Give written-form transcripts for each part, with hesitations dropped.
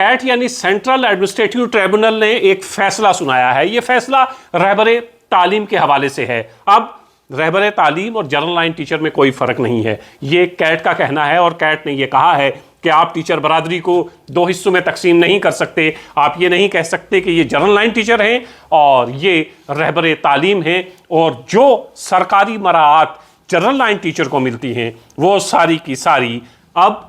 Cat यानी central administrative tribunal ने एक फैसला सुनाया है। यह फैसला रहबरे तालीम के हवाले से है। अब रहबरे तालीम और जनरल लाइन टीचर में कोई फर्क नहीं है, ये कैट का कहना है। और कैट ने यह कहा है कि आप टीचर बरादरी को दो हिस्सों में तकसीम नहीं कर सकते। आप ये नहीं कह सकते कि ये जनरल लाइन टीचर हैं और ये रहबरे तालीम हैं, और जो सरकारी मराआत जनरल लाइन टीचर को मिलती हैं वो सारी की सारी अब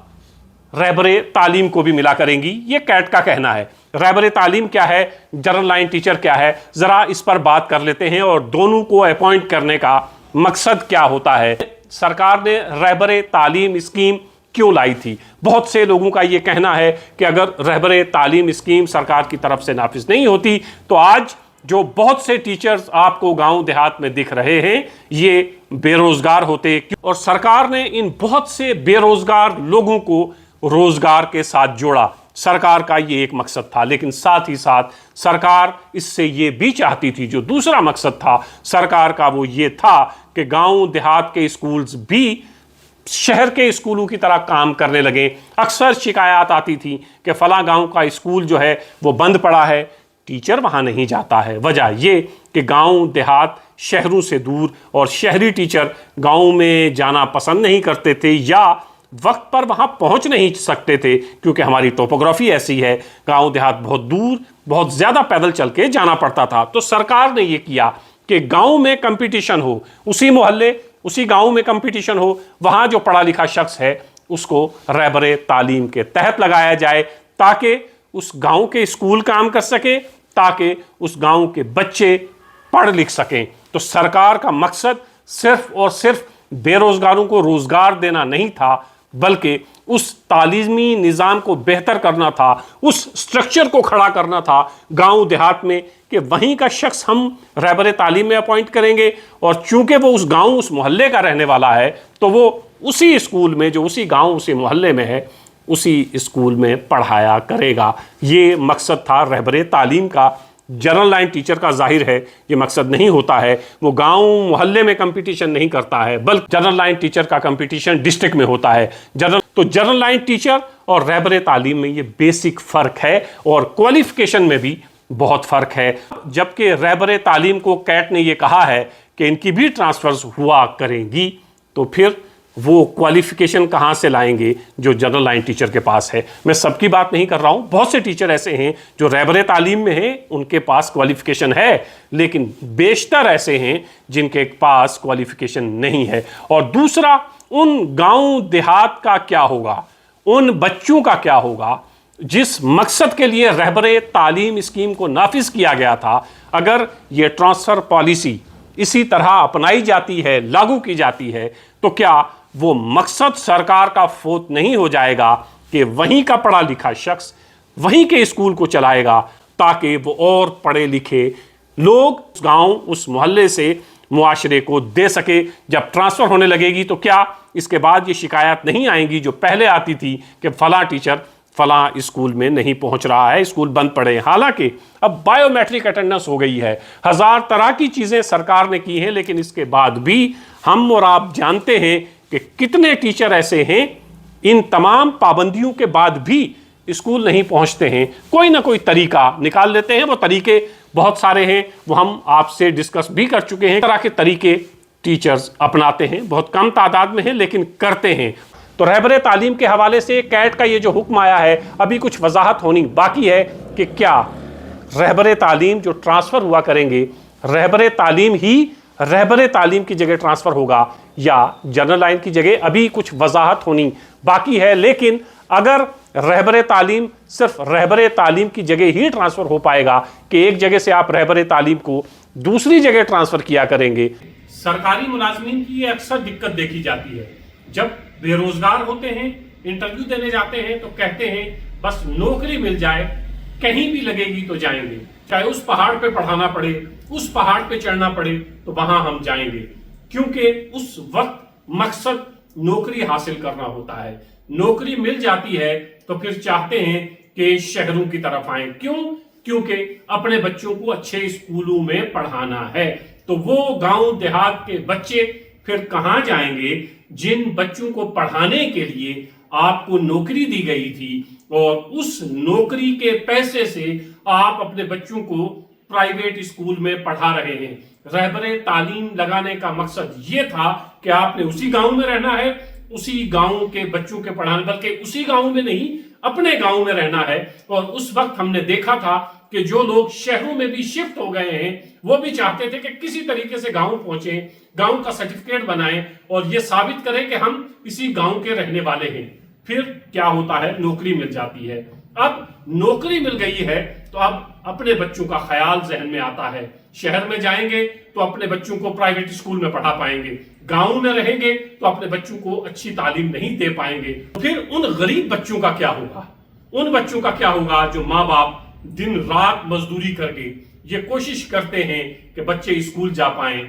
रहबरे तालीम को भी मिला करेंगी। ये कैट का कहना है। रहबरे तालीम क्या है, जनरल लाइन टीचर क्या है, जरा इस पर बात कर लेते हैं। और दोनों को अपॉइंट करने का मकसद क्या होता है, सरकार ने रहबरे तालीम स्कीम क्यों लाई थी। बहुत से लोगों का ये कहना है कि अगर रहबरे तालीम स्कीम सरकार की तरफ से नाफिज नहीं होती तो आज जो बहुत से टीचर्स आपको गांव देहात में दिख रहे हैं ये बेरोजगार होते। और सरकार ने इन बहुत से बेरोजगार लोगों को रोजगार के साथ जोड़ा। सरकार का ये एक मकसद था, लेकिन साथ ही साथ सरकार इससे ये भी चाहती थी, जो दूसरा मकसद था सरकार का वो ये था कि गांव देहात के स्कूल्स भी शहर के स्कूलों की तरह काम करने लगे। अक्सर शिकायत आती थी कि फला गांव का स्कूल जो है वो बंद पड़ा है, टीचर वहां नहीं जाता है। वजह ये कि गांव देहात शहरों से दूर और शहरी टीचर गांव में जाना पसंद नहीं करते थे या वक्त पर वहां पहुंच नहीं सकते थे, क्योंकि हमारी टोपोग्राफी ऐसी है, गांव देहात बहुत दूर, बहुत ज्यादा पैदल चल के जाना पड़ता था। तो सरकार ने यह किया कि गांव में कंपटीशन हो, उसी मोहल्ले उसी गांव में कंपटीशन हो, वहां जो पढ़ा लिखा शख्स है उसको रहबरे तालीम के तहत लगाया जाए, ताकि उस गांव के स्कूल काम कर सके, ताकि उस गांव के बच्चे पढ़ लिख सकें। तो सरकार का मकसद सिर्फ और सिर्फ बेरोजगारों को रोजगार देना नहीं था, बल्कि उस तालीमी निज़ाम को बेहतर करना था, उस स्ट्रक्चर को खड़ा करना था गांव देहात में कि वहीं का शख्स हम रहबरे तालीम में अपॉइंट करेंगे, और चूंकि वो उस गांव उस मोहल्ले का रहने वाला है तो वो उसी स्कूल में जो उसी गांव उसी मोहल्ले में है उसी स्कूल में पढ़ाया करेगा। ये मकसद था रहबरे तालीम का। जनरल लाइन टीचर का जाहिर है ये मकसद नहीं होता है, वो गांव मोहल्ले में कंपटीशन नहीं करता है, बल्कि जनरल लाइन टीचर का कंपटीशन डिस्ट्रिक्ट में होता है। जनरल लाइन टीचर और रहबरे तालीम में ये बेसिक फ़र्क है, और क्वालिफिकेशन में भी बहुत फ़र्क है। जबकि रहबरे तालीम को कैट ने ये कहा है कि इनकी भी ट्रांसफर्स हुआ करेंगी, तो फिर वो क्वालिफिकेशन कहाँ से लाएंगे जो जनरल लाइन टीचर के पास है। मैं सबकी बात नहीं कर रहा हूँ, बहुत से टीचर ऐसे हैं जो रहबरे तालीम में हैं, उनके पास क्वालिफिकेशन है, लेकिन बेशतर ऐसे हैं जिनके पास क्वालिफिकेशन नहीं है। और दूसरा, उन गांव देहात का क्या होगा, उन बच्चों का क्या होगा जिस मकसद के लिए रहबरे तालीम स्कीम को नाफिज किया गया था। अगर ये ट्रांसफ़र पॉलिसी इसी तरह अपनाई जाती है, लागू की जाती है, तो क्या वो मकसद सरकार का फोत नहीं हो जाएगा कि वहीं का पढ़ा लिखा शख्स वहीं के स्कूल को चलाएगा, ताकि वो और पढ़े लिखे लोग उस गांव उस मोहल्ले से मुआशरे को दे सके। जब ट्रांसफ़र होने लगेगी तो क्या इसके बाद ये शिकायत नहीं आएंगी जो पहले आती थी कि फला टीचर फला स्कूल में नहीं पहुंच रहा है, स्कूल बंद पड़े। हालांकि अब बायोमेट्रिक अटेंडेंस हो गई है, हजार तरह की चीज़ें सरकार ने की हैं, लेकिन इसके बाद भी हम और आप जानते हैं कि कितने टीचर ऐसे हैं इन तमाम पाबंदियों के बाद भी स्कूल नहीं पहुंचते हैं। कोई ना कोई तरीका निकाल लेते हैं, वो तरीके बहुत सारे हैं, वो हम आपसे डिस्कस भी कर चुके हैं। तरह के तरीके टीचर्स अपनाते हैं, बहुत कम तादाद में हैं, लेकिन करते हैं। तो रहबरे तालीम के हवाले से कैट का ये जो हुक्म आया है, अभी कुछ वजाहत होनी बाकी है कि क्या रहबरे तालीम जो ट्रांसफ़र हुआ करेंगे, रहबरे तालीम ही रहबरे तालीम की जगह ट्रांसफ़र होगा या जनरल लाइन की जगह, अभी कुछ वजाहत होनी बाकी है। लेकिन अगर रहबरे तालीम सिर्फ रहबरे तालीम की जगह ही ट्रांसफ़र हो पाएगा कि एक जगह से आप रहबरे तालीम को दूसरी जगह ट्रांसफ़र किया करेंगे। सरकारी मुलाजमीन की ये अक्सर दिक्कत देखी जाती है, जब बेरोजगार होते हैं, इंटरव्यू देने जाते हैं तो कहते हैं बस नौकरी मिल जाए, कहीं भी लगेगी तो जाएंगे, चाहे उस पहाड़ पे पढ़ाना पड़े, उस पहाड़ पे चढ़ना पड़े, तो वहां हम जाएंगे, क्योंकि उस वक्त मकसद नौकरी हासिल करना होता है। नौकरी मिल जाती है तो फिर चाहते हैं कि शहरों की तरफ आए। क्यों? क्योंकि अपने बच्चों को अच्छे स्कूलों में पढ़ाना है। तो वो गांव देहात के बच्चे फिर कहां जाएंगे जिन बच्चों को पढ़ाने के लिए آپ کو نوکری دی گئی تھی اور اس نوکری کے پیسے سے آپ اپنے بچوں کو پرائیویٹ اسکول میں پڑھا رہے ہیں۔ رہبر تعلیم لگانے کا مقصد یہ تھا کہ آپ نے اسی گاؤں میں رہنا ہے، اسی گاؤں کے بچوں کے پڑھانے، بلکہ اسی گاؤں میں نہیں، اپنے گاؤں میں رہنا ہے۔ اور اس وقت ہم نے دیکھا تھا کہ جو لوگ شہروں میں بھی شفٹ ہو گئے ہیں وہ بھی چاہتے تھے کہ کسی طریقے سے گاؤں پہنچیں، گاؤں کا سرٹیفکیٹ بنائیں اور یہ ثابت کریں کہ ہم اسی گاؤں کے رہنے والے ہیں۔ پھر کیا ہوتا ہے؟ نوکری مل جاتی ہے۔ اب نوکری مل گئی ہے تو اب اپنے بچوں کا خیال ذہن میں آتا ہے۔ شہر میں جائیں گے تو اپنے بچوں کو پرائیویٹ اسکول میں پڑھا پائیں گے، گاؤں میں رہیں گے تو اپنے بچوں کو اچھی تعلیم نہیں دے پائیں گے۔ پھر ان غریب بچوں کا کیا ہوگا؟ ان بچوں کا کیا ہوگا جو ماں باپ دن رات مزدوری کر کے یہ کوشش کرتے ہیں کہ بچے اسکول جا پائیں،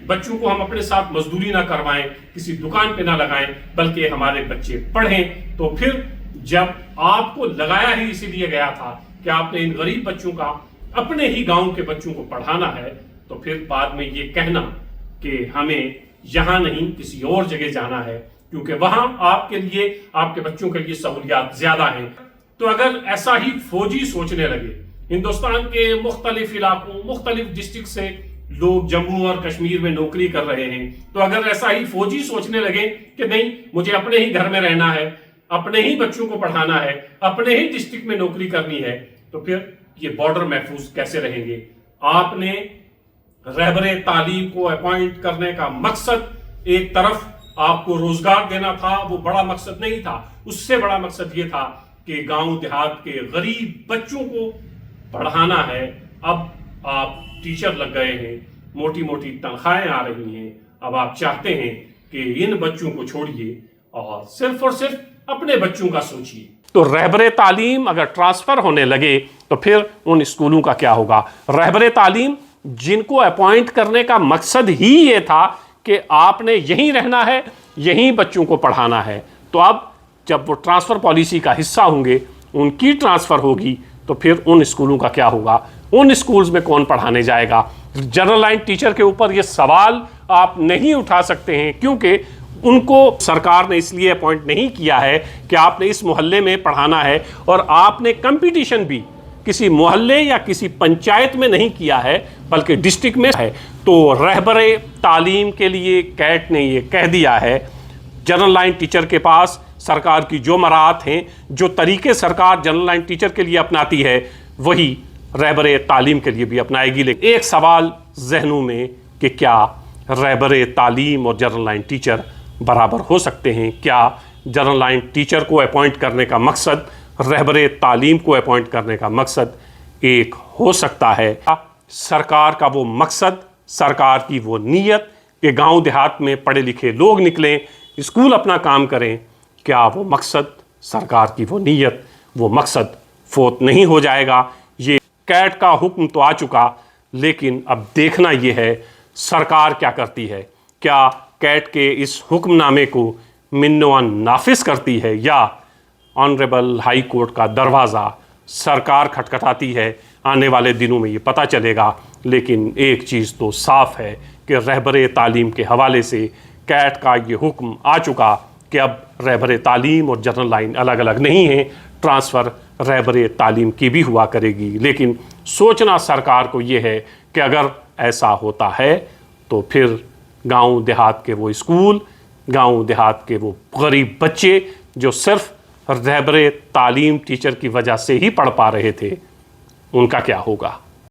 بچوں کو ہم اپنے ساتھ مزدوری نہ کروائیں، کسی دکان پہ نہ لگائیں، بلکہ ہمارے بچے پڑھیں۔ تو پھر جب آپ کو لگایا ہی اسی لیے گیا تھا کہ آپ نے ان غریب بچوں کا، اپنے ہی گاؤں کے بچوں کو پڑھانا ہے، تو پھر بعد میں یہ کہنا کہ ہمیں یہاں نہیں کسی اور جگہ جانا ہے کیونکہ وہاں آپ کے لیے، آپ کے بچوں کے لیے سہولیات زیادہ ہیں۔ تو اگر ایسا ہی فوجی سوچنے لگے، ہندوستان کے مختلف علاقوں، مختلف ڈسٹرکٹ سے لوگ جموں اور کشمیر میں نوکری کر رہے ہیں، تو اگر ایسا ہی فوجی سوچنے لگے کہ نہیں مجھے اپنے ہی گھر میں رہنا ہے، اپنے ہی بچوں کو پڑھانا ہے، اپنے ہی ڈسٹرکٹ میں نوکری کرنی ہے، تو پھر یہ بارڈر محفوظ کیسے رہیں گے؟ آپ نے رہبر تعلیم کو اپوائنٹ کرنے کا مقصد ایک طرف آپ کو روزگار دینا تھا، وہ بڑا مقصد نہیں تھا، اس سے بڑا مقصد یہ تھا کہ گاؤں دیہات کے غریب بچوں کو پڑھانا ہے۔ اب آپ ٹیچر لگ گئے ہیں، موٹی موٹی تنخواہیں آ رہی ہیں، اب آپ چاہتے ہیں کہ ان بچوں کو چھوڑیے اور صرف اپنے بچوں کا سوچیے۔ تو رہبر تعلیم اگر ٹرانسفر ہونے لگے تو پھر ان اسکولوں کا کیا ہوگا؟ رہبر تعلیم جن کو اپوائنٹ کرنے کا مقصد ہی یہ تھا کہ آپ نے یہیں رہنا ہے، یہیں بچوں کو پڑھانا ہے، تو اب جب وہ ٹرانسفر پالیسی کا حصہ ہوں گے، ان کی ٹرانسفر ہوگی، تو پھر ان اسکولوں کا کیا ہوگا؟ ان اسکولز میں کون پڑھانے جائے گا؟ جنرل لائن ٹیچر کے اوپر یہ سوال آپ نہیں اٹھا سکتے ہیں کیونکہ ان کو سرکار نے اس لیے اپوائنٹ نہیں کیا ہے کہ آپ نے اس محلے میں پڑھانا ہے، اور آپ نے کمپٹیشن بھی کسی محلے یا کسی پنچایت میں نہیں کیا ہے بلکہ ڈسٹرکٹ میں ہے۔ تو رہبر تعلیم کے لیے کیٹ نے یہ کہہ دیا ہے، جنرل لائن ٹیچر کے پاس سرکار کی جو مراعات ہیں، جو طریقے سرکار جنرل لائن ٹیچر کے لیے اپناتی ہے، وہی رہبر تعلیم کے لیے بھی اپنائے گی۔ لیکن ایک سوال ذہنوں میں کہ کیا رہبر تعلیم اور جنرل لائن ٹیچر برابر ہو سکتے ہیں؟ کیا جنرل لائن ٹیچر کو اپوائنٹ کرنے کا مقصد رہبر تعلیم کو اپوائنٹ کرنے کا مقصد ایک ہو سکتا ہے؟ سرکار کا وہ مقصد، سرکار کی وہ نیت کہ گاؤں دیہات میں پڑھے لکھے لوگ نکلیں، اسکول اپنا کام کریں، کیا وہ مقصد، سرکار کی وہ نیت، وہ مقصد فوت نہیں ہو جائے گا؟ یہ کیٹ کا حکم تو آ چکا، لیکن اب دیکھنا یہ ہے سرکار کیا کرتی ہے۔ کیا کیٹ کے اس حکم نامے کو منوان نافذ کرتی ہے یا آنریبل ہائی کورٹ کا دروازہ سرکار کھٹکھٹاتی ہے؟ آنے والے دنوں میں یہ پتہ چلے گا، لیکن ایک چیز تو صاف ہے کہ رہبر تعلیم کے حوالے سے کیٹ کا یہ حکم آ چکا کہ اب رہبر تعلیم اور جنرل لائن الگ الگ نہیں ہیں، ٹرانسفر رہبر تعلیم کی بھی ہوا کرے گی۔ لیکن سوچنا سرکار کو یہ ہے کہ اگر ایسا ہوتا ہے تو پھر گاؤں دیہات کے وہ اسکول، گاؤں دیہات کے وہ غریب بچے جو صرف رہبر تعلیم ٹیچر کی وجہ سے ہی پڑھ پا رہے تھے، ان کا کیا ہوگا؟